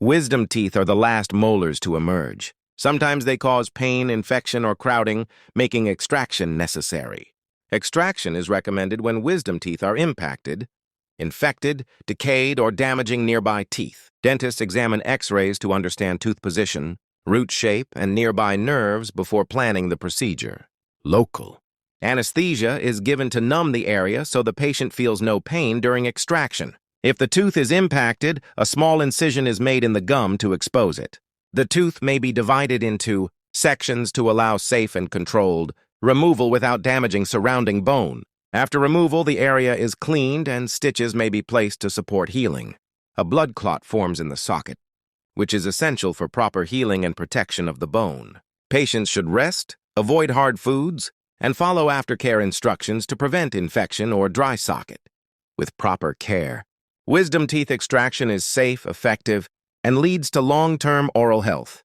Wisdom teeth are the last molars to emerge. Sometimes they cause pain, infection, or crowding, making extraction necessary. Extraction is recommended when wisdom teeth are impacted, infected, decayed, or damaging nearby teeth. Dentists examine X-rays to understand tooth position, root shape, and nearby nerves before planning the procedure. Local. Anesthesia is given to numb the area so the patient feels no pain during extraction. If the tooth is impacted, a small incision is made in the gum to expose it. The tooth may be divided into sections to allow safe and controlled removal without damaging surrounding bone. After removal, the area is cleaned and stitches may be placed to support healing. A blood clot forms in the socket, which is essential for proper healing and protection of the bone. Patients should rest, avoid hard foods, and follow aftercare instructions to prevent infection or dry socket. With proper care, wisdom teeth extraction is safe, effective, and leads to long-term oral health.